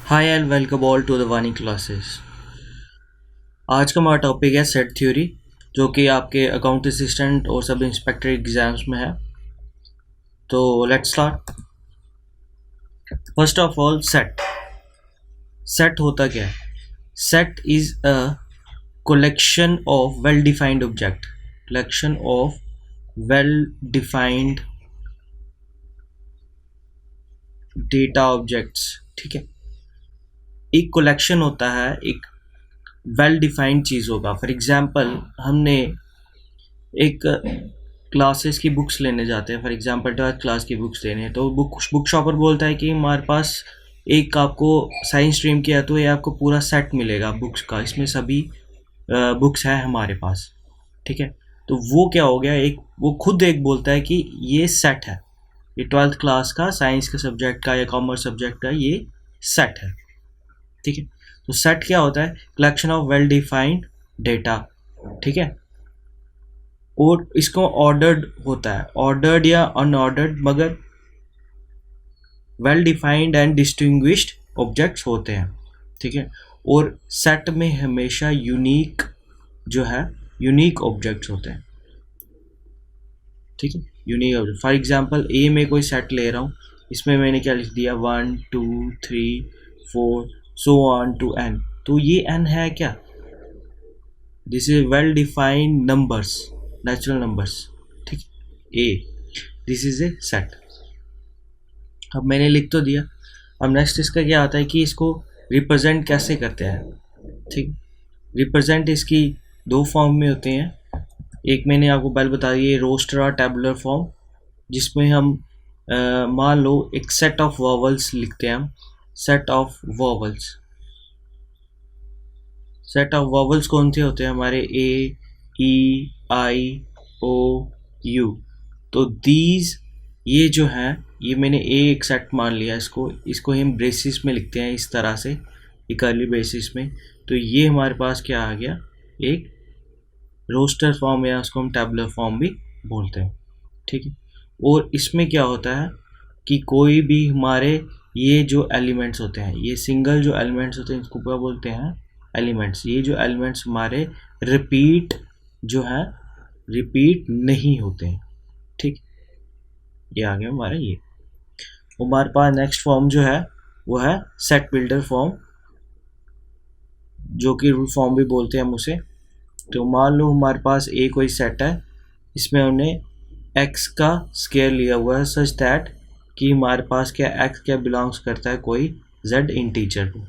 Hi and welcome all to the Vani classes. आज का हमारा टॉपिक है सेट थ्योरी, जो कि आपके अकाउंट असिस्टेंट और सब इंस्पेक्टर एग्जाम्स में है। तो let's start. First of all, set होता क्या है? Set is a collection of well defined object, collection of well defined data objects. ठीक है, एक कलेक्शन होता है एक वेल डिफाइंड चीज़ होगा। फॉर एग्जांपल, हमने एक क्लासेस की बुक्स लेने जाते हैं, फॉर एग्जांपल 12th क्लास की बुक्स लेने हैं, तो बुक शॉपर बोलता है कि हमारे पास एक आपको साइंस स्ट्रीम की है तो ये आपको पूरा सेट मिलेगा बुक्स का, इसमें सभी बुक्स है हमारे पास। ठीक है, तो वो क्या हो गया, एक वो खुद एक बोलता है कि ये सेट है, ये 12th क्लास का साइंस के सब्जेक्ट का या कॉमर्स सब्जेक्ट का ये सेट है। ठीक है, तो सेट क्या होता है? Collection of well defined data. ठीक है, और इसको ऑर्डर्ड होता है, ऑर्डर्ड या अनऑर्डर्ड, मगर well defined and distinguished objects होते हैं। ठीक है, और सेट में हमेशा यूनिक जो है यूनिक ऑब्जेक्ट्स होते हैं। ठीक है, यूनिक ऑब्जेक्ट। फॉर एग्जांपल, ए में कोई सेट ले रहा हूँ, इसमें मैंने क्या लिख दिया 1 2 3 4 सो ऑन टू n, तो ये n है क्या? This is well defined numbers, natural numbers. ठीक, ए, दिस इज ए सेट। अब मैंने लिख तो दिया, अब नेक्स्ट इसका क्या आता है कि इसको रिप्रेजेंट कैसे करते हैं। ठीक, रिप्रेजेंट इसकी दो फॉर्म में होते हैं। एक मैंने आपको पहले बता दिया, रोस्टर और टेबुलर फॉर्म, जिसमें हम मान लो एक सेट ऑफ वॉवल्स लिखते हैं हम, set of vowels. Set of vowels कौन से होते हैं हमारे? ए, ई, आई, ओ, यू। तो दीज, ये जो है, ये मैंने एक सेट मान लिया, इसको हम ब्रेसिस में लिखते हैं इस तरह से, एक कर्ली ब्रेसिस में। तो ये हमारे पास क्या आ गया, एक रोस्टर फॉर्म, या उसको हम टेबुलर फॉर्म भी बोलते हैं। ठीक है, और इसमें क्या होता है कि कोई भी हमारे ये जो एलिमेंट्स होते हैं, ये सिंगल जो एलिमेंट्स होते हैं, इसको क्या बोलते हैं? एलिमेंट्स। ये जो एलिमेंट्स हमारे रिपीट जो है, रिपीट नहीं होते हैं। ठीक, ये आ गया हमारा ये। हमारे पास नेक्स्ट फॉर्म जो है वो है सेट बिल्डर फॉर्म, जो कि रूल फॉर्म भी बोलते हैं हम उसे। तो मान लो हमारे पास एक कोई सेट है, इसमें हमने x का स्केयर लिया हुआ है, सच दैट कि हमारे पास क्या x क्या बिलोंग्स करता है कोई z इंटीजर को।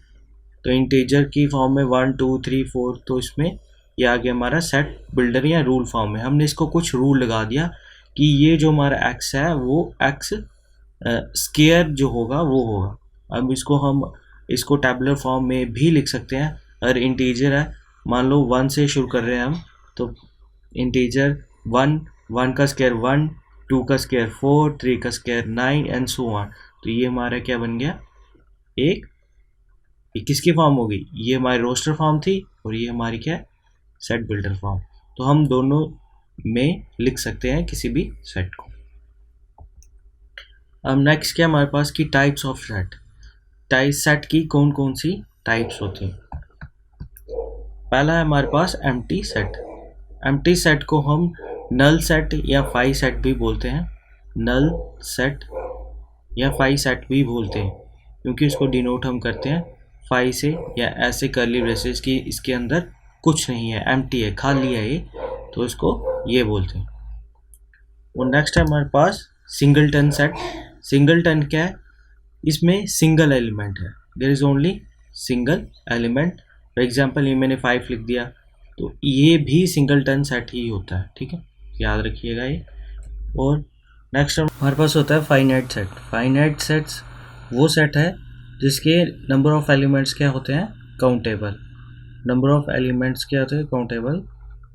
तो इंटीजर की फॉर्म में 1 2 3 4, तो इसमें ये आ गया हमारा सेट बिल्डर या रूल फॉर्म में। हमने इसको कुछ रूल लगा दिया कि ये जो हमारा x है वो x स्केयर जो होगा वो होगा। अब इसको टेबुलर फॉर्म में भी लिख सकते हैं। अगर इंटीजर है, मान लो 1 से शुरू कर रहे हैं हम, तो इंटीजर 1 का स्केयर 1, 2 का स्केयर 4, 3 का स्केयर 9 एंड सो ऑन। तो ये हमारा क्या बन गया, एक किसकी फॉर्म होगी? ये हमारी रोस्टर फॉर्म थी, और ये हमारी क्या है, सेट बिल्डर फॉर्म। तो हम दोनों में लिख सकते हैं किसी भी सेट को। अब नेक्स्ट क्या हमारे पास की टाइप्स ऑफ सेट की कौन कौन सी टाइप्स होती हैं। पहला है हमारे पास एम्प्टी सेट। एम्प्टी सेट को हम नल सेट या फाई सेट भी बोलते हैं, नल सेट या फाई सेट भी बोलते हैं, क्योंकि इसको डिनोट हम करते हैं फाई से, या ऐसे कर्ली ब्रेसेस की इसके अंदर कुछ नहीं है, एम्प्टी है, खाली है ये, तो इसको ये बोलते हैं। और नेक्स्ट है हमारे पास सिंगलटन सेट। सिंगलटन क्या है? इसमें सिंगल एलिमेंट है, there is only single element. For example, ये मैंने 5 लिख दिया, तो ये भी सिंगलटन सेट ही होता है। ठीक है, याद रखिएगा ये। और नेक्स्ट हमारे पास होता है फाइनाइट सेट। फाइनाइट सेट्स वो सेट है जिसके नंबर ऑफ एलिमेंट्स क्या होते हैं, काउंटेबल। नंबर ऑफ एलिमेंट्स क्या होते हैं, काउंटेबल।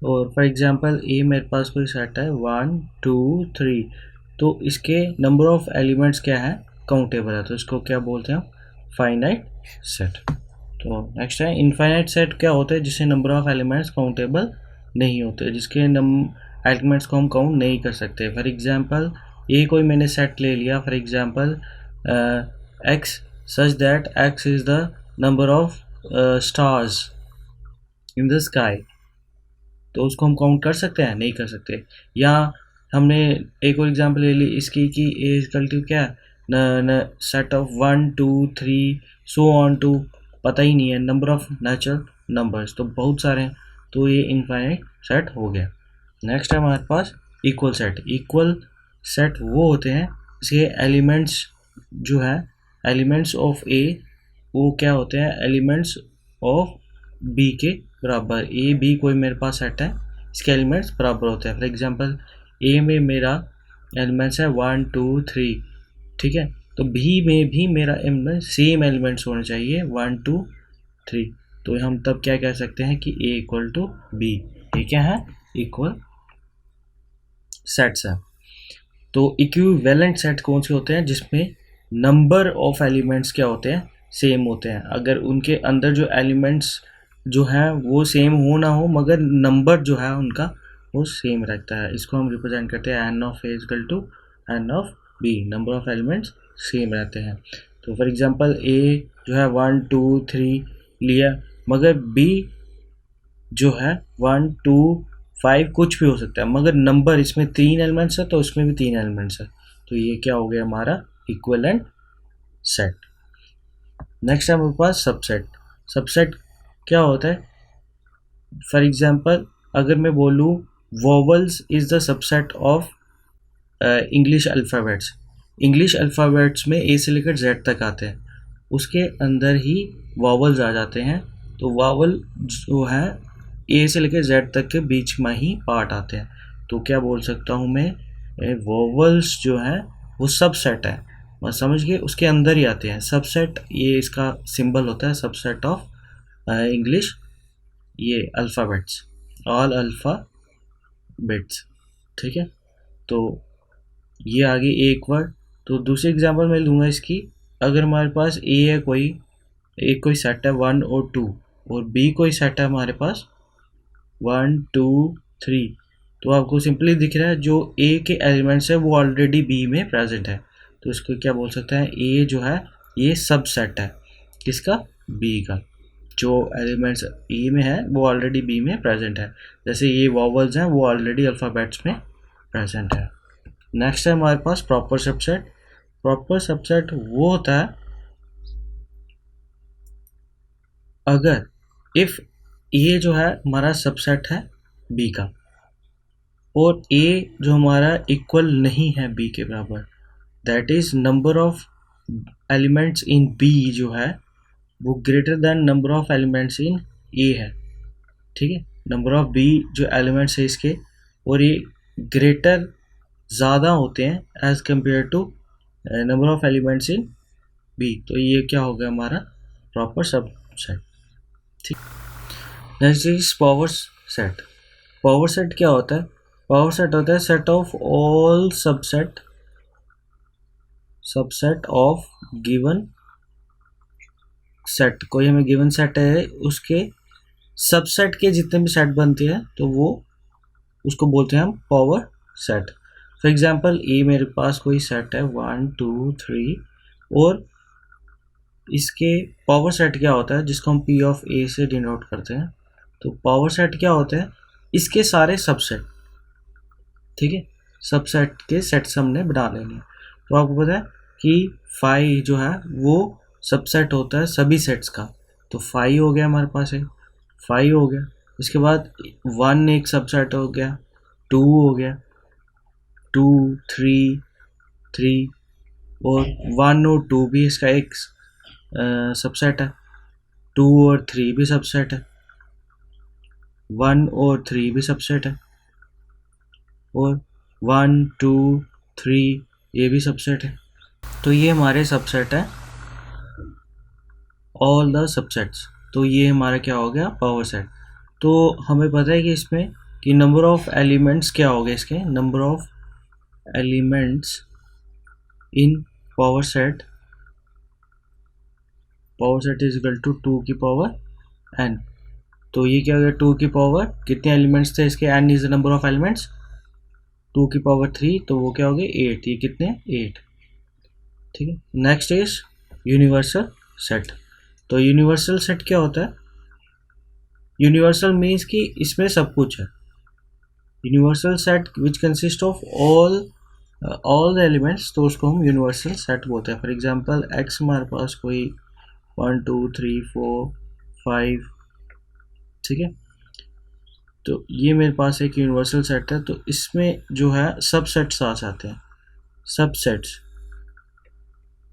और फॉर एग्जांपल, ए मेरे पास कोई सेट है 1 2 3, तो इसके नंबर ऑफ एलिमेंट्स क्या है, काउंटेबल है, तो इसको क्या बोलते हैं, फाइनाइट सेट। तो नेक्स्ट है इनफाइनाइट सेट। क्या होता है? जिससे नंबर ऑफ एलिमेंट्स काउंटेबल नहीं होते, जिसके एलिमेंट्स को हम काउंट नहीं कर सकते। फॉर एग्जांपल, ये कोई मैंने सेट ले लिया, for example x such that x is the number of stars in the sky, तो उसको हम काउंट कर सकते हैं? नहीं कर सकते। या हमने एक और एग्जांपल ले ली इसकी कि ए इक्वल टू क्या, न set of 1 2 3 so on to, पता ही नहीं है, नंबर ऑफ नेचुरल नंबर्स तो बहुत सारे हैं, तो ये इनफाइनाइट सेट हो गया। नेक्स्ट है हमारे पास इक्वल सेट। इक्वल सेट वो होते हैं इसके एलिमेंट्स जो है, एलिमेंट्स ऑफ ए वो क्या होते हैं, एलिमेंट्स ऑफ बी के बराबर। ए बी कोई मेरे पास सेट है, इसके एलिमेंट्स बराबर होते हैं। फॉर एग्जांपल ए में मेरा एलिमेंट्स है 1 2 3, ठीक है, तो बी में भी मेरा सेम एलिमेंट्स होने चाहिए 1 2 3, तो हम तब क्या कह सकते हैं कि ए इक्वल टू बी। ये क्या है, इक्वल सेट्स है। तो इक्विवेलेंट सेट कौन से होते हैं, जिसमें नंबर ऑफ एलिमेंट्स क्या होते हैं, सेम होते हैं। अगर उनके अंदर जो एलिमेंट्स जो हैं वो सेम हो ना हो, मगर नंबर जो है उनका वो सेम रहता है, इसको हम रिप्रेजेंट करते हैं N of A equal to N of B, number of elements same रहते हैं। तो फॉर एग्जांपल ए जो है 1 2 3 लिया, मगर बी जो है 1 2 5 कुछ भी हो सकता है, मगर नंबर इसमें 3 एलिमेंट्स है तो इसमें भी 3 एलिमेंट्स है, तो ये क्या हो गया हमारा इक्विवेलेंट सेट। नेक्स्ट है हमारे पास सबसेट। सबसेट क्या होता है, फॉर एग्जांपल अगर मैं बोलूँ vowels is the subset of English alphabets. English alphabets में ए से लेकर जेड तक आते हैं, उसके अंदर ही वोवल्स आ जाते हैं, तो वोवल जो है ए से लेकर जेड तक के बीच में ही पार्ट आते हैं, तो क्या बोल सकता हूँ मैं, वोवल्स जो है वो सबसेट है, मैं समझ गए, उसके अंदर ही आते हैं। सबसेट ये इसका सिंबल होता है, सबसेट ऑफ इंग्लिश ये अल्फ़ाबेट्स, ऑल अल्फ़ाबेट्स, ठीक है। तो ये आगे एक वर्ड। तो दूसरी एग्जांपल मैं लूँगा इसकी, अगर हमारे पास ए है कोई, एक कोई सेट है 1 और 2, और बी कोई सेट है हमारे पास 1 2 3, तो आपको सिंपली दिख रहा है जो ए के एलिमेंट्स है वो ऑलरेडी बी में प्रेजेंट है, तो इसको क्या बोल सकते हैं, ए जो है ये सबसेट है किसका, बी का, जो एलिमेंट्स ए में है वो ऑलरेडी बी में प्रेजेंट है, जैसे ये वॉवल्स हैं वो ऑलरेडी अल्फ़ाबेट्स में प्रेजेंट है। नेक्स्ट है हमारे पास प्रॉपर सबसेट। प्रॉपर सबसेट वो होता है अगर इफ ए जो है हमारा सबसेट है बी का, और ए जो हमारा इक्वल नहीं है बी के बराबर, that is number of elements in B जो है वो greater than number of elements in A है, ठीक है, नंबर ऑफ बी जो एलिमेंट्स है इसके और ये ग्रेटर ज़्यादा होते हैं as compare to number of elements in B, तो ये क्या हो गया हमारा प्रॉपर सबसेट, ठीक। Next is power set. Power set क्या होता है, पावर सेट होता है set of all subset of given set. कोई हमें गिवन सेट है उसके सबसेट के जितने भी सेट बनते हैं तो वो उसको बोलते हैं हम पावर सेट। फॉर एग्जांपल ए मेरे पास कोई सेट है 1 2 3, और इसके पावर सेट क्या होता है जिसको हम पी ऑफ ए से डिनोट करते हैं, तो पावर सेट क्या होता है, इसके सारे सबसेट, ठीक है, सबसेट के सेट्स हमने बना लेने हैं। तो आपको पता है कि 5 जो है वो सबसेट होता है सभी सेट्स का, तो 5 हो गया हमारे पास है, 5 हो गया, इसके बाद 1 एक सबसेट हो गया, 2 हो गया, 2 3 3, और 1 और 2 भी इसका एक सबसेट है, 2 और 3 भी सबसेट है, 1 और 3 भी सबसेट है, और 1 2 3 ये भी सबसेट है, तो ये हमारे सबसेट है ऑल द सबसेट्स, तो ये हमारा क्या हो गया पावर सेट। तो हमें पता है कि इसमें कि नंबर ऑफ एलिमेंट्स क्या हो गए, इसके number of elements in power set is equal to 2 की पावर n, तो ये क्या हो गया 2 की पावर, कितने एलिमेंट्स थे इसके, n is the number of elements, 2 की पावर 3, तो वो क्या हो गया 8, ये कितने 8, ठीक है। Next is universal set. तो यूनिवर्सल सेट क्या होता है? यूनिवर्सल मीन्स कि इसमें सब कुछ है। Universal set which consist of all the elements, तो उसको हम यूनिवर्सल सेट बोलते हैं। फॉर एग्जांपल एक्स हमारे पास कोई 1 2 3 4 5, ठीक है, तो ये मेरे पास एक यूनिवर्सल सेट है। तो इसमें जो है सब सेट्स आ जाते हैं, सब सेट्स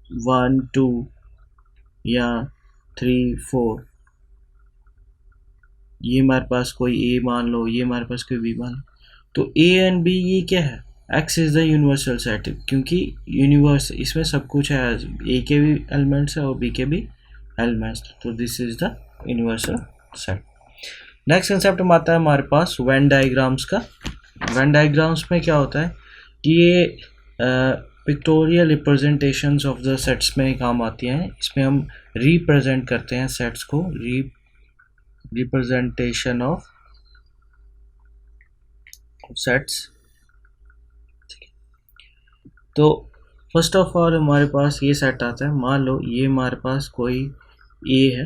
1 2 या 3 4, ये हमारे पास कोई ए मान लो, ये हमारे पास कोई बी मान लो। तो ए एंड बी ये क्या है? X is the universal set, क्योंकि यूनिवर्स इसमें सब कुछ है, ए के भी एलिमेंट्स है और बी के भी एलिमेंट्स, तो this is the universal set. Next concept में आता है हमारे पास वेन डायग्राम्स का। वेन डायग्राम्स में क्या होता है कि ये pictorial representations of the sets में काम आती हैं। इसमें हम रिप्रेजेंट करते हैं सेट्स को, रिप्रेजेंटेशन ऑफ सेट्स। तो फर्स्ट ऑफ ऑल हमारे पास ये सेट आता है, मान लो ये हमारे पास कोई ए है,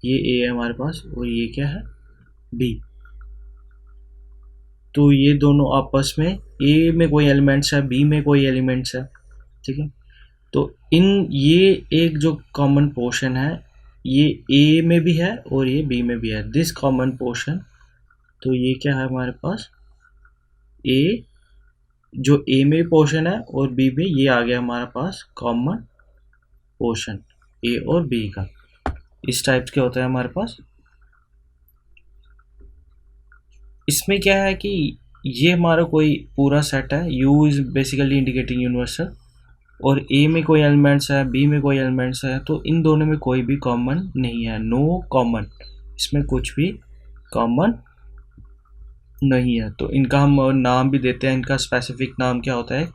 ये ए है हमारे पास, और ये क्या है? बी। तो ये दोनों आपस में, ए में कोई एलिमेंट्स है, बी में कोई एलिमेंट्स है, ठीक है। तो ये एक जो कॉमन पोर्शन है, ये ए में भी है और ये बी में भी है, दिस कॉमन पोर्शन। तो ये क्या है हमारे पास? ए, जो ए में पोर्शन है और बी में, ये आ गया हमारे पास कॉमन पोर्शन ए और बी का। इस टाइप के होता है हमारे पास। इसमें क्या है कि ये हमारा कोई पूरा सेट है, U is basically indicating universal, और ए में कोई एलिमेंट्स है, बी में कोई एलिमेंट्स है, तो इन दोनों में कोई भी कॉमन नहीं है, नो कॉमन, इसमें कुछ भी कॉमन नहीं है। तो इनका हम नाम भी देते हैं, इनका स्पेसिफिक नाम क्या होता है?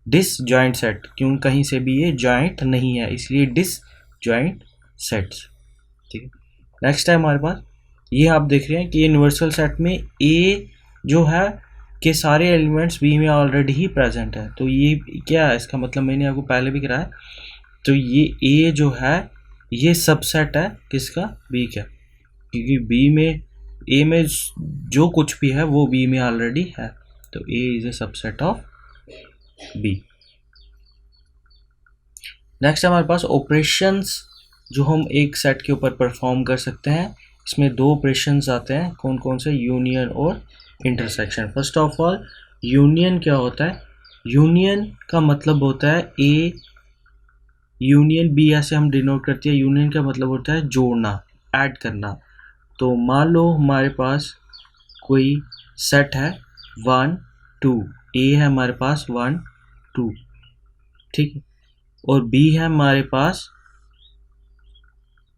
डिसजॉइंट सेट, क्यों कहीं से भी ये जॉइंट नहीं है, इसलिए डिसजॉइंट सेट्स, ठीक है। नेक्स्ट है हमारे पास, ये आप देख रहे हैं कि यूनिवर्सल सेट में ए जो है के सारे एलिमेंट्स बी में ऑलरेडी ही प्रेजेंट है। तो ये क्या है? इसका मतलब मैंने आपको पहले भी कराया। तो ये ए जो है ये सबसेट है किसका? बी का, क्योंकि बी में, ए में जो कुछ भी है वो बी में ऑलरेडी है, तो A is A subset of B. Next हमारे पास ऑपरेशंस जो हम एक सेट के ऊपर परफॉर्म कर सकते हैं। इसमें दो ऑपरेशंस आते हैं, कौन कौन से? यूनियन और intersection. First of all union क्या होता है? यूनियन का मतलब होता है ए यूनियन बी, ऐसे हम डिनोट करते हैं। यूनियन का मतलब होता है जोड़ना, ऐड करना। तो मान लो हमारे पास कोई सेट है 1 2, ए है हमारे पास 1 2, ठीक है, और बी है हमारे पास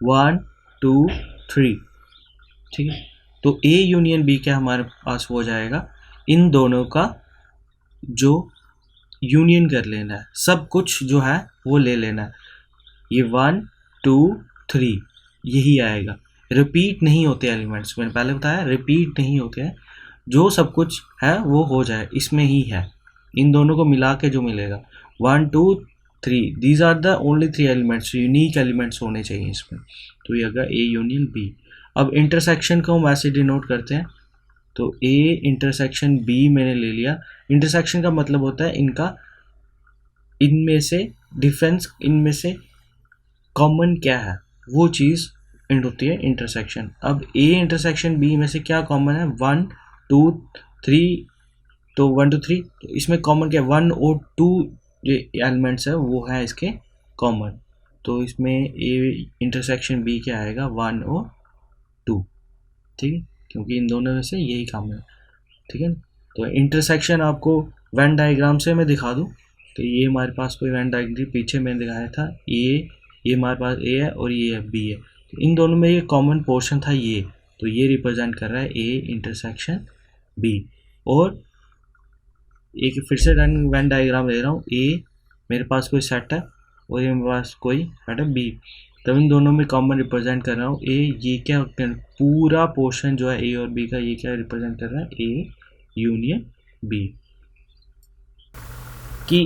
1 2 3, ठीक है। तो ए यूनियन बी क्या हमारे पास हो जाएगा? इन दोनों का जो यूनियन कर लेना है, सब कुछ जो है वो ले लेना है। ये 1 2 3 यही आएगा। रिपीट नहीं होते एलिमेंट्स, मैंने पहले बताया रिपीट नहीं होते हैं, जो सब कुछ है वो हो जाए, इसमें ही है। इन दोनों को मिला के जो मिलेगा 1 2 3, these are the only 3 elements, unique elements होने चाहिए इसमें। तो ये अगर ए यूनियन बी। अब इंटरसेक्शन को हम ऐसे डिनोट करते हैं, तो ए इंटरसेक्शन बी मैंने ले लिया। इंटरसेक्शन का मतलब होता है इनका, इनमें से डिफरेंस, इनमें से कॉमन क्या है वो चीज़ इंड होती है इंटरसेक्शन। अब ए इंटरसेक्शन बी में से क्या कॉमन है? 1 2 3, तो 1 2 3, तो इसमें कॉमन क्या? 1 और 2 जो एलिमेंट्स है वो है इसके कॉमन, तो इसमें ए इंटरसेक्शन बी क्या आएगा? 1 और 2, ठीक है, क्योंकि इन दोनों में से यही कॉमन है, ठीक है। तो इंटरसेक्शन आपको वेन डायग्राम से मैं दिखा दूँ, तो ये हमारे पास कोई वेन डायग्राम पीछे मैंने दिखाया था, ये हमारे पास ए है और ये बी है, तो इन दोनों में ये कॉमन पोर्शन था ये, तो ये रिप्रेजेंट कर रहा है ए इंटरसेक्शन बी। और एक फिर से वेन डायग्राम ले रहा हूँ, ए मेरे पास कोई सेट है और ये मेरे पास कोई सेट है बी, तब इन दोनों में कॉमन रिप्रेजेंट कर रहा हूँ ए। ये क्या पूरा पोर्शन जो है ए और बी का, ये क्या रिप्रेजेंट कर रहा है? A union B. कि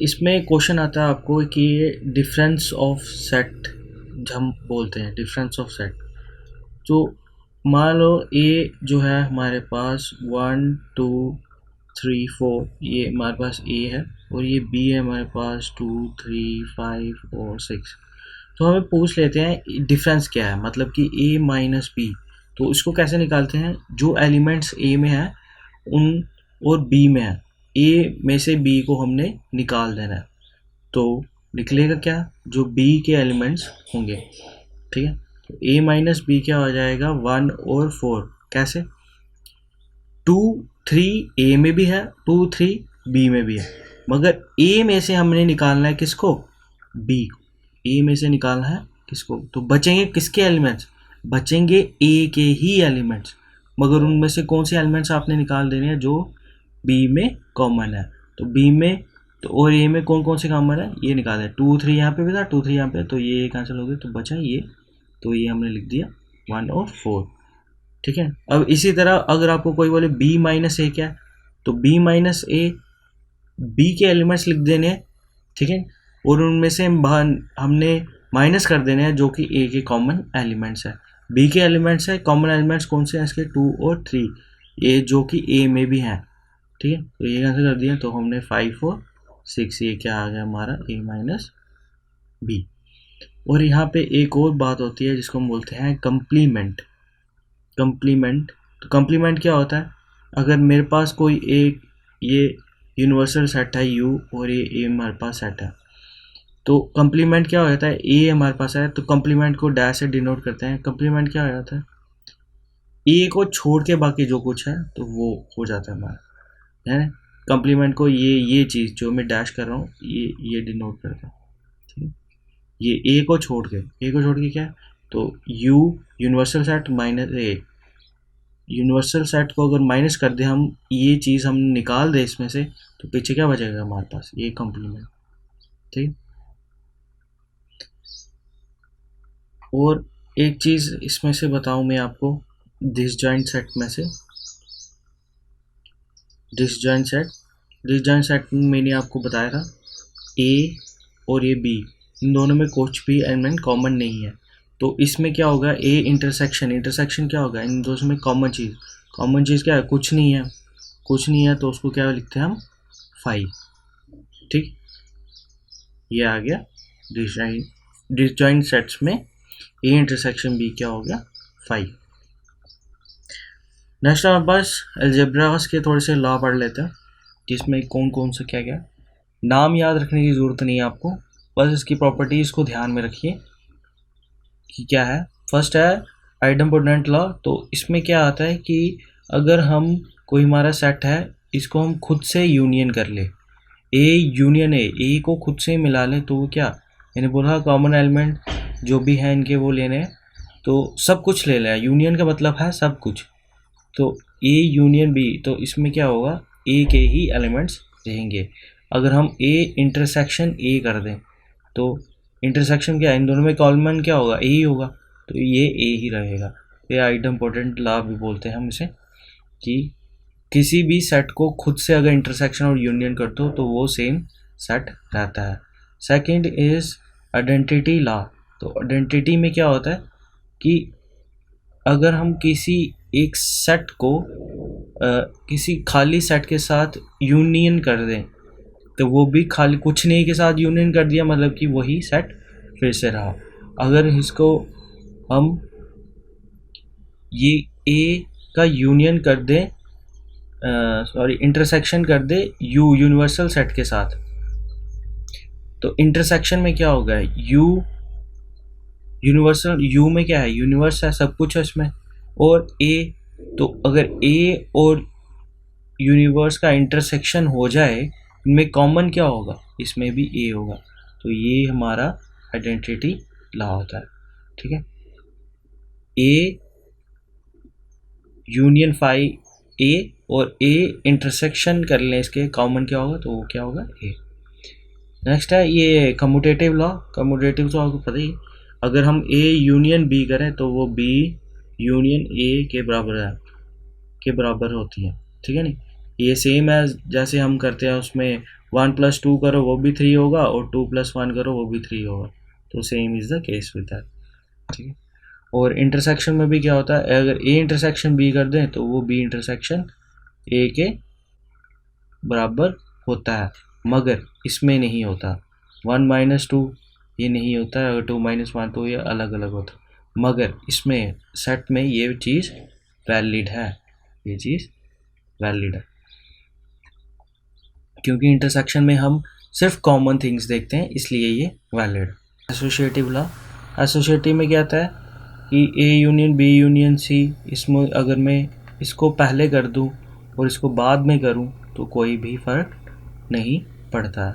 इसमें क्वेश्चन आता है आपको कि ये डिफरेंस ऑफ सेट हम बोलते हैं, डिफरेंस ऑफ सेट। तो मान लो ए जो है हमारे पास 1 2 3 4, ये हमारे पास ए है, और ये बी है हमारे पास 2 3 5 और 6। तो हमें पूछ लेते हैं डिफरेंस क्या है, मतलब कि ए माइनस बी। तो इसको कैसे निकालते हैं, जो एलिमेंट्स ए में है उन और बी में है, ए में से बी को हमने निकाल देना है। तो निकलेगा क्या, जो बी के एलिमेंट्स होंगे, ठीक है। तो ए माइनस बी क्या हो जाएगा, 1 और 4। कैसे, 2 3 ए में भी है, 2 3 बी में भी है, मगर ए में से हमने निकालना है किसको, बी को। ए में से निकालना है किसको, तो बचेंगे किसके एलिमेंट्स, बचेंगे ए के ही एलिमेंट्स, मगर उनमें से कौन से एलिमेंट्स आपने निकाल देने हैं, जो बी में कॉमन है। तो बी में तो और ए में कौन कौन से कॉमन है, ये निकाल दें। 2 3 यहाँ पे भी था, 2 3 यहाँ पे, तो ये कैंसिल हो गया, तो बचा ये, तो ये हमने लिख दिया 1 और 4, ठीक है। अब इसी तरह अगर आपको कोई बोले बी माइनस ए क्या है, तो बी माइनस ए, बी के एलिमेंट्स लिख देने हैं, ठीक है, और उनमें से हमने माइनस कर देने हैं जो कि ए के कॉमन एलिमेंट्स है। बी के एलिमेंट्स है, कॉमन एलिमेंट्स कौन से हैं इसके, 2 और 3, ये जो कि ए में भी हैं, ठीक है। तो ये कैसे कर दिया, तो हमने 5 और 6, ये क्या आ गया हमारा ए माइनस बी। और यहाँ पे एक और बात होती है जिसको हम बोलते हैं कंप्लीमेंट। कंप्लीमेंट, तो कंप्लीमेंट क्या होता है, अगर मेरे पास कोई एक ये यूनिवर्सल सेट है यू, और ये ए हमारे पास सेट है, तो कंप्लीमेंट क्या हो जाता है, ए हमारे पास है तो कंप्लीमेंट को डैश से डिनोट करते हैं। कंप्लीमेंट क्या हो जाता है, ए को छोड़ के बाकी जो कुछ है तो वो हो जाता है हमारा, है ना। कंप्लीमेंट को ये चीज़ जो मैं डैश कर रहा हूँ ये डिनोट करता है, ठीक है। ये ए को छोड़ के क्या है, तो you universal set minus A, universal set को अगर माइनस कर दे हम, ये चीज़ हम निकाल दे इसमें से, तो पीछे क्या बचेगा हमारे पास, ये कंप्लीमेंट, ठीक। और एक चीज़ इसमें से बताऊं मैं आपको, डिसजॉइंट सेट में से, डिसजॉइंट सेट में मैंने आपको बताया था ए और ये बी, इन दोनों में कुछ भी एलिमेंट कॉमन नहीं है। तो इसमें क्या होगा, ए इंटरसेक्शन क्या होगा, इन दोनों में कॉमन चीज़ क्या है, कुछ नहीं है, तो उसको क्या लिखते हैं हम, 5, ठीक। ये आ गया डिसजॉइंट सेट्स में ए इंटरसेक्शन बी क्या हो गया, 5। नेक्स्ट हमारे पास अलजेब्रास के थोड़े से लॉ पढ़ लेते हैं, जिसमें कौन कौन से क्या क्या, नाम याद रखने की ज़रूरत नहीं है आपको, बस इसकी प्रॉपर्टीज़ को ध्यान में रखिए कि क्या है। फर्स्ट है आइडेम्पोटेंट लॉ। तो इसमें क्या आता है कि अगर हम कोई हमारा सेट है, इसको हम खुद से यूनियन कर ले, ए यूनियन ए को खुद से मिला ले, तो वो क्या, मैंने बोला कॉमन एलिमेंट जो भी है इनके वो लेने हैं, तो सब कुछ ले लें। यूनियन का मतलब है सब कुछ, तो ए यूनियन बी, तो इसमें क्या होगा, ए के ही एलिमेंट्स रहेंगे। अगर हम ए इंटरसेक्शन ए कर दें, तो इंटरसेक्शन क्या है, इन दोनों में कॉमन क्या होगा, ए ही होगा, तो ये ए ही रहेगा। ये आइडेम्पोटेंट लॉ भी बोलते हैं हम इसे, कि किसी भी सेट को खुद से अगर इंटरसेक्शन और यूनियन कर दो तो वो सेम सेट रहता है। Second is identity law. तो आइडेंटिटी में क्या होता है कि अगर हम किसी एक सेट को किसी खाली सेट के साथ यूनियन कर दें, तो वो भी खाली कुछ नहीं के साथ यूनियन कर दिया, मतलब कि वही सेट फिर से रहा। अगर इसको हम ये ए का यूनियन कर दें, इंटरसेक्शन कर दे यू यूनिवर्सल सेट के साथ, तो इंटरसेक्शन में क्या होगा, यू यूनिवर्सल, यू में क्या है, यूनिवर्स है, सब कुछ है इसमें, और ए, तो अगर ए और यूनिवर्स का इंटरसेक्शन हो जाए, इनमें कॉमन क्या होगा, इसमें भी ए होगा, तो ये हमारा आइडेंटिटी लॉ होता है, ठीक है। ए यूनियन 5 ए और ए इंटरसेक्शन कर लें इसके, कॉमन क्या होगा, तो वो क्या होगा, ए। नेक्स्ट है ये कम्यूटेटिव लॉ। कम्यूटेटिव तो आपको पता ही, अगर हम ए यूनियन बी करें तो वो बी यूनियन ए के बराबर होती है, ठीक है नहीं। ये सेम है जैसे हम करते हैं उसमें 1+2 करो वो भी 3 होगा और 2+1 करो वो भी 3 होगा, तो same is the case with that. ठीक है, और इंटरसेक्शन में भी क्या होता है, अगर ए इंटरसेक्शन बी कर दें तो वो बी इंटरसेक्शन ए के बराबर होता है, मगर इसमें नहीं होता। 1-2 ये नहीं होता है, अगर 2-1 तो ये अलग अलग होता है, मगर इसमें सेट में ये चीज़ वैलिड है, ये चीज़ वैलिड है, क्योंकि इंटरसेक्शन में हम सिर्फ कॉमन थिंग्स देखते हैं, इसलिए ये वैलिड। एसोसिएटिव लॉ, एसोसिएटिव में क्या आता है कि A union B union C, इसमें अगर मैं इसको पहले कर दूं और इसको बाद में करूं तो कोई भी फ़र्क नहीं पड़ता है।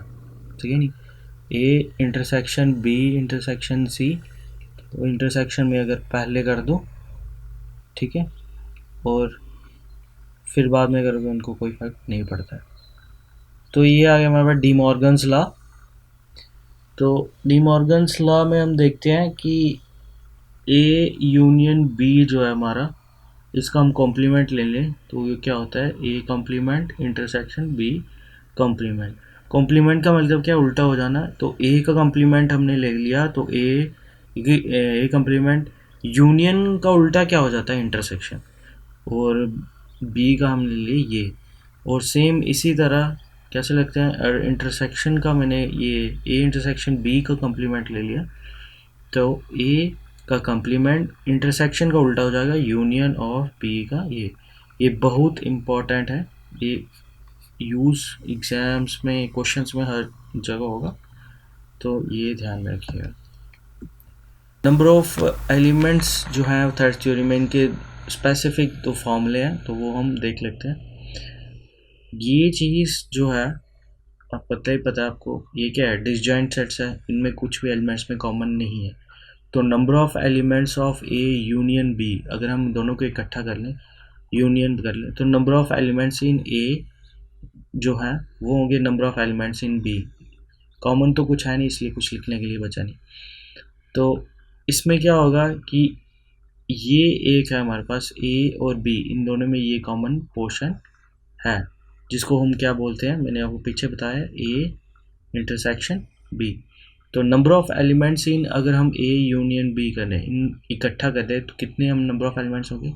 ठीक है नहीं, A intersection B intersection C, तो इंटरसेक्शन में अगर पहले कर दूं, ठीक है, और फिर बाद में करोगे उनको कोई फ़र्क नहीं पड़ता है। तो ये आ गया हमारे पास डी मॉर्गन्स लॉ। तो डी मॉर्गन्स लॉ में हम देखते हैं कि ए यूनियन बी जो है हमारा, इसका हम कॉम्प्लीमेंट ले लें तो ये क्या होता है, A complement intersection B complement. Complement का मतलब क्या, उल्टा हो जाना। तो ए का कॉम्प्लीमेंट हमने ले लिया तो ए कॉम्प्लीमेंट यूनियन का उल्टा क्या हो जाता है, इंटरसेक्शन, और बी का हमने ले लिया ये, और सेम इसी तरह कैसे लगते हैं, इंटरसेक्शन का मैंने ये ए इंटरसेक्शन बी का कॉम्प्लीमेंट ले लिया, तो ए का कॉम्प्लीमेंट इंटरसेक्शन का उल्टा हो जाएगा यूनियन ऑफ बी का ये बहुत इम्पॉर्टेंट है, ये यूज़ एग्ज़ाम्स में क्वेश्चंस में हर जगह होगा, तो ये ध्यान में रखिएगा। नंबर ऑफ एलिमेंट्स जो हैं थर्ड थ्योरी में, इनके स्पेसिफिक तो फॉर्मूले हैं, तो वो हम देख लेते हैं। ये चीज़ जो है आप पता है आपको, ये क्या है, डिसजॉइंट सेट्स है, इनमें कुछ भी एलिमेंट्स में कॉमन नहीं है। तो number of elements of A union B, अगर हम दोनों को इकट्ठा कर लें, यूनियन कर लें, तो number of elements in A जो है वो होंगे number of elements in B. Common तो कुछ है नहीं, इसलिए कुछ लिखने के लिए बचा नहीं। तो इसमें क्या होगा कि ये एक है हमारे पास ए और बी, इन दोनों में ये कॉमन पोर्शन है, जिसको हम क्या बोलते हैं, मैंने आपको पीछे बताया, ए इंटरसेक्शन बी। तो नंबर ऑफ एलिमेंट्स इन, अगर हम ए यूनियन बी करें, इन इकट्ठा कर दें, तो कितने हम नंबर ऑफ एलिमेंट्स होंगे,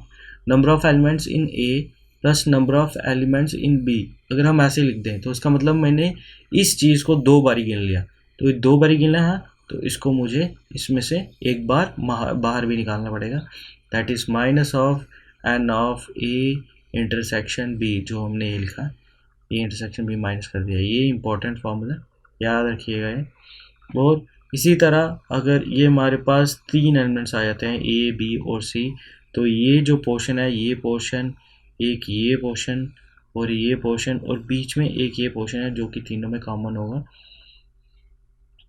number of elements in A plus number of elements in B. अगर हम ऐसे लिख दें तो इसका मतलब मैंने इस चीज़ को 2 बारी गिन लिया, तो 2 बारी गिनना है, तो इसको मुझे इसमें से एक बार बाहर भी निकालना पड़ेगा, that is minus of N of A intersection B, जो हमने ये लिखा, ए इंटरसेक्शन बी माइनस कर दिया। ये इंपॉर्टेंट फॉर्मूला याद रखिएगा ये। और इसी तरह अगर ये हमारे पास 3 एलिमेंट्स आ जाते हैं ए बी और सी, तो ये जो पोर्शन है, ये पोर्शन, एक ये पोर्शन और ये पोर्शन, और बीच में एक ये पोर्शन है जो कि तीनों में कॉमन होगा।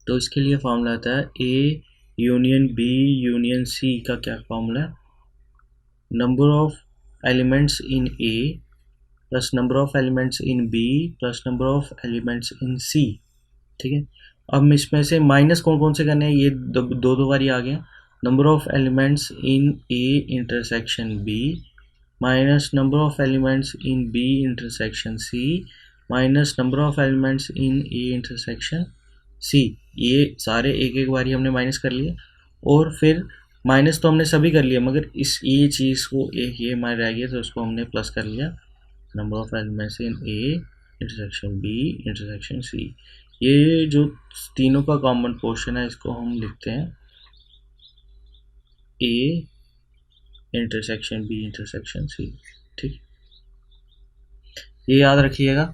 तो इसके लिए फॉर्मूला आता है A union B union C का क्या फॉर्मूला है, number of elements in A plus number of elements in B plus number of elements in C. ठीक है, अब इसमें से माइनस कौन कौन से करने हैं, ये दो बारी आ गया, number of elements in A intersection B minus number of elements in B intersection C minus number of elements in A intersection C. ये सारे एक एक बारी हमने माइनस कर लिए, और फिर माइनस तो हमने सभी कर लिया, मगर इस ये चीज़ को एक ये हमारे रह गया, तो उसको हमने प्लस कर लिया, number of elements in A intersection B intersection C. ये जो तीनों का कॉमन पोर्शन है, इसको हम लिखते हैं A intersection B intersection C. ठीक, ये याद रखिएगा।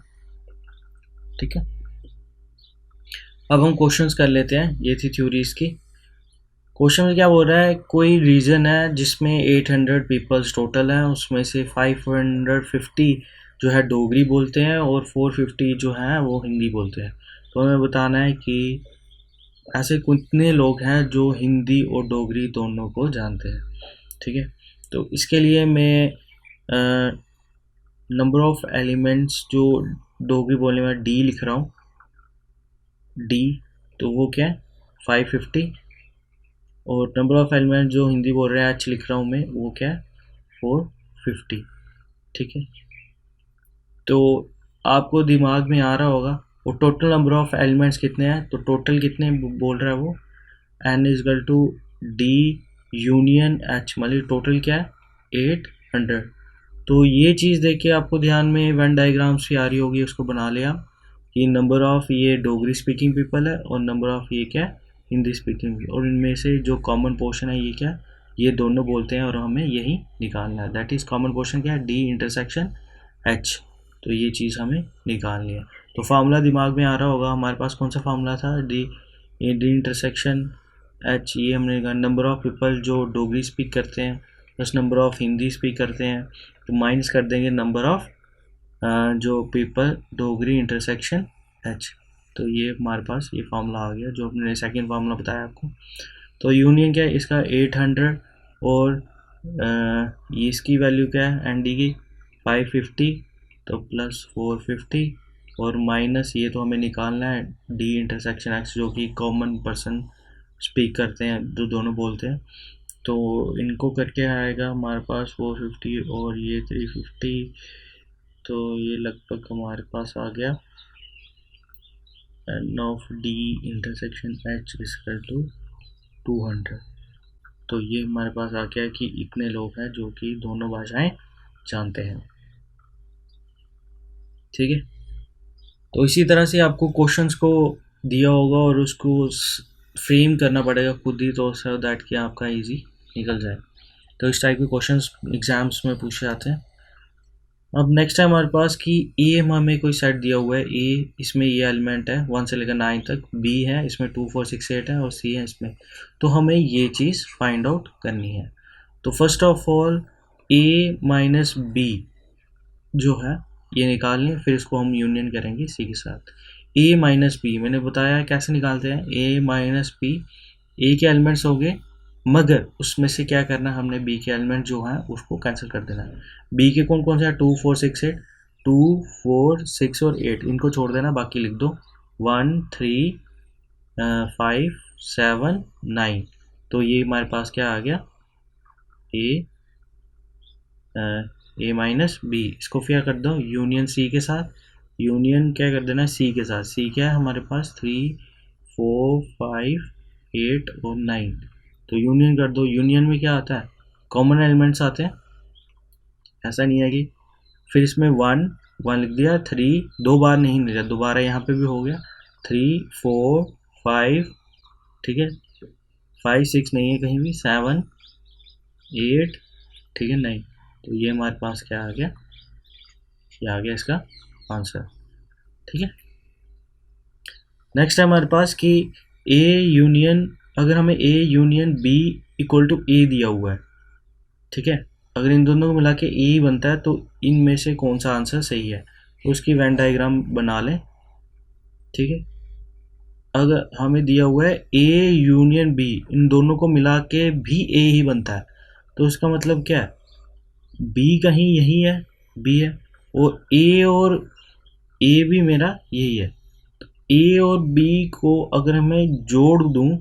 ठीक है, अब हम क्वेश्चंस कर लेते हैं। ये थी थ्योरीज की। क्वेश्चन में क्या बोल रहा है, कोई रीजन है जिसमें 800 पीपल्स टोटल हैं, उसमें से 550 जो है डोगरी बोलते हैं और 450 जो है वो हिंदी बोलते हैं। तो हमें बताना है कि ऐसे कितने लोग हैं जो हिंदी और डोगरी दोनों को जानते हैं। ठीक है, तो इसके लिए मैं नंबर ऑफ एलिमेंट्स जो डोगरी बोलने में डी लिख रहा हूँ, डी, तो वो क्या है 550, और नंबर ऑफ एलिमेंट जो हिंदी बोल रहे हैं एच लिख रहा हूँ मैं, वो क्या है 450। ठीक है, तो आपको दिमाग में आ रहा होगा वो टोटल नंबर ऑफ एलिमेंट्स कितने हैं, तो टोटल कितने बोल रहा है वो, n is equal to D union H, मतलब टोटल क्या है 800। तो ये चीज़ देख के आपको ध्यान में वेन डायग्राम्स भी आ रही होगी, उसको बना लिया कि नंबर ऑफ ये डोगरी स्पीकिंग पीपल है और नंबर ऑफ ये क्या है हिंदी स्पीकिंग, और इनमें से जो कॉमन पोर्शन है ये क्या, ये दोनों बोलते हैं और हमें यही निकालना है। दैट इज़ कॉमन पोर्शन क्या है, डी इंटरसेक्शन एच। तो ये चीज़ हमें निकालनी है। तो फार्मूला दिमाग में आ रहा होगा हमारे पास, कौन सा फार्मूला था, डी इंटरसेक्शन एच, ये हमने निकाला नंबर ऑफ पीपल जो डोगरी स्पीक करते हैं plus number of Hindi speak करते हैं, तो माइनस कर देंगे नंबर ऑफ जो पीपल डोगरी इंटरसेक्शन एच। तो ये हमारे पास ये फार्मूला आ गया जो हमने सेकंड फार्मूला बताया आपको। तो यूनियन क्या है इसका 800 और ये इसकी वैल्यू क्या है एन डी की 550, तो प्लस 450 और माइनस ये तो हमें निकालना है डी इंटरसेक्शन एक्स जो कि कॉमन पर्सन स्पीक करते हैं जो दोनों बोलते हैं। तो इनको करके आएगा हमारे पास 450 और ये 350, तो ये लगभग हमारे पास आ गया N of D intersection H equal to 200। तो ये हमारे पास आ गया कि इतने लोग हैं जो कि दोनों भाषाएं जानते हैं। ठीक है, तो इसी तरह से आपको क्वेश्चंस को दिया होगा और उसको फ्रेम करना पड़ेगा खुद ही, तो सो दैट कि आपका इजी निकल जाए। तो इस टाइप के क्वेश्चंस एग्जाम्स में पूछे जाते हैं। अब नेक्स्ट है हमारे पास कि ए हमें कोई सेट दिया हुआ है, ए इसमें ये एलिमेंट है 1 से लेकर 9 तक, बी है इसमें 2 4 6 8 है और सी है इसमें। तो हमें ये चीज़ फाइंड आउट करनी है। तो first of all A minus B जो है ये निकाल लें, फिर इसको हम यूनियन करेंगे सी के साथ। ए माइनस बी मैंने बताया कैसे निकालते हैं, ए माइनस बी, ए के एलिमेंट्स हो गए मगर उसमें से क्या करना है हमने, बी के एलिमेंट जो है उसको कैंसिल कर देना है। बी के कौन कौन से हैं 2 4 6 8, 2 4 6 और 8 इनको छोड़ देना, बाकी लिख दो 1 3 5 7 9। तो ये हमारे पास क्या आ गया ए माइनस बी, इसको क्या कर दो यूनियन सी के साथ, यूनियन क्या कर देना सी के साथ, सी क्या है हमारे पास 3 4 5 8 और 9। तो यूनियन कर दो, यूनियन में क्या आता है कॉमन एलिमेंट्स आते हैं, ऐसा नहीं है कि फिर इसमें 1 1 लिख दिया, 3 दो बार नहीं लिखा, दोबारा यहाँ पे भी हो गया 3 4 5, ठीक है 5 6 नहीं है कहीं भी, 7 8, ठीक है 9। तो ये हमारे पास क्या आ गया, ये आ गया इसका आंसर। ठीक है, नेक्स्ट है हमारे पास कि ए यूनियन, अगर हमें A union B equal to A दिया हुआ है, ठीक है, अगर इन दोनों को मिला के ए ही बनता है तो इनमें से कौन सा आंसर सही है, तो उसकी वेन डायग्राम बना लें। ठीक है, अगर हमें दिया हुआ है ए यूनियन बी, इन दोनों को मिला के भी ए ही बनता है, तो इसका मतलब क्या है, बी कहीं यही है, बी है, और ए भी मेरा यही है। ए और बी को अगर मैं जोड़ दूं,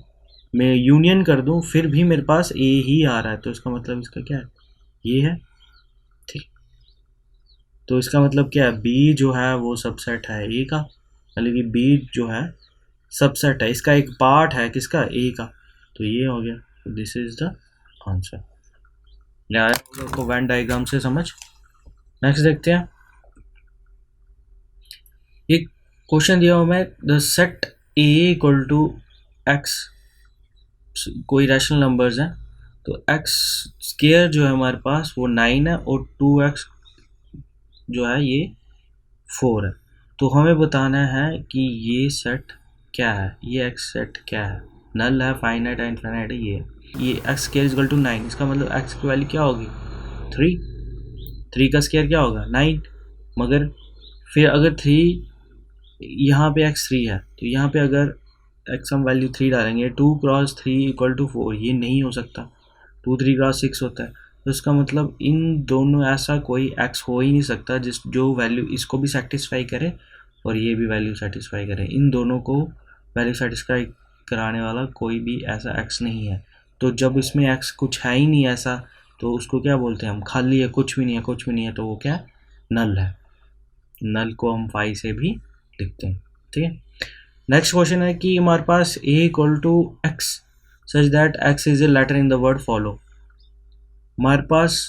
मैं यूनियन कर दूं, फिर भी मेरे पास ए ही आ रहा है, तो इसका मतलब इसका क्या है, ये है। ठीक, तो इसका मतलब क्या है, बी जो है वो सबसेट है ए का, मतलब कि बी जो है सबसेट है, इसका एक पार्ट है किसका, ए का। तो ये हो गया, दिस इज द आंसर। को वेन डायग्राम से समझ। नेक्स्ट देखते हैं, एक क्वेश्चन दिया हुआ मैं, the set A equal to X, कोई रैशनल नंबर्स हैं, तो एक्स स्केयर जो है हमारे पास वो 9 है और 2x जो है ये 4 है। तो हमें बताना है कि ये सेट क्या है, ये एक्स सेट क्या है, नल है, फाइनाइट है, इनफाइनाइट है, ये एक्स स्केयर इक्वल टू 9, इसका मतलब एक्स की वैल्यू क्या होगी 3 का स्केयर क्या होगा 9, मगर फिर अगर 3 यहाँ पे x3 है तो यहाँ पे अगर x हम वैल्यू 3 डालेंगे, 2 क्रॉस 3 इक्वल टू 4, ये नहीं हो सकता, 2 3 क्रॉस 6 होता है, तो इसका मतलब इन दोनों ऐसा कोई x हो ही नहीं सकता जिस जो वैल्यू इसको भी सेटिस्फाई करे और ये भी वैल्यू सेटिस्फाई करे, इन दोनों को वैल्यू सेटिस्फाई कराने वाला कोई भी ऐसा x नहीं है। तो जब इसमें x कुछ है ही नहीं ऐसा, तो उसको क्या बोलते हैं हम, खाली है, कुछ भी नहीं है, कुछ भी नहीं है, तो वो क्या नल है। नल को हम फाई से भी लिखते हैं, ठीक है। नेक्स्ट क्वेश्चन है कि हमारे पास a equal to X such that X is a letter in the word follow. हमारे पास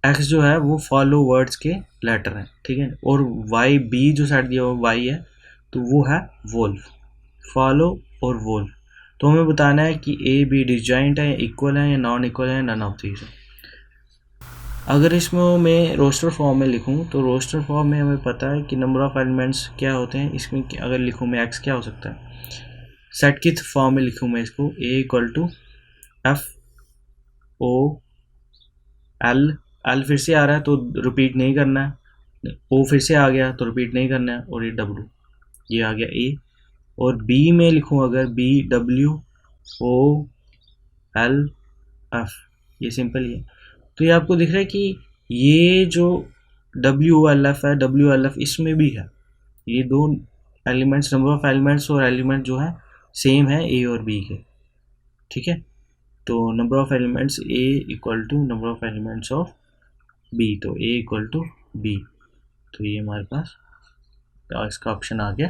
x जो है वो फॉलो वर्ड्स के लेटर हैं, ठीक है, और y b जो साइड दिया हुआ y है तो वो है वोल्फ, फॉलो और वोल्फ। तो हमें बताना है कि a b डिसजॉइंट है, इक्वल है या नॉन इक्वल है, नन ऑफ दीज है। अगर इसमें मैं रोस्टर फॉर्म में लिखूं तो रोस्टर फॉर्म में हमें पता है कि नंबर ऑफ एलिमेंट्स क्या होते हैं। इसमें अगर लिखूं मैं x क्या हो सकता है, सेट की फॉर्म में लिखूं मैं इसको a equal to F O L फिर से आ रहा है तो रिपीट नहीं करना है, ओ फिर से आ गया तो रिपीट नहीं करना है, और ये डब्ल्यू, ये आ गया ए। और बी में लिखूं अगर B W O L F, ये सिंपल ही है। तो ये आपको दिख रहा है कि ये जो डब्ल्यू एल एफ है, डब्ल्यू एल एफ इसमें भी है, ये दो एलिमेंट्स, नंबर ऑफ एलिमेंट्स और एलिमेंट जो है सेम है ए और बी के, ठीक है। तो number of elements A equal to number of elements of B, तो ए इक्वल टू बी, तो ये हमारे पास इसका ऑप्शन आ गया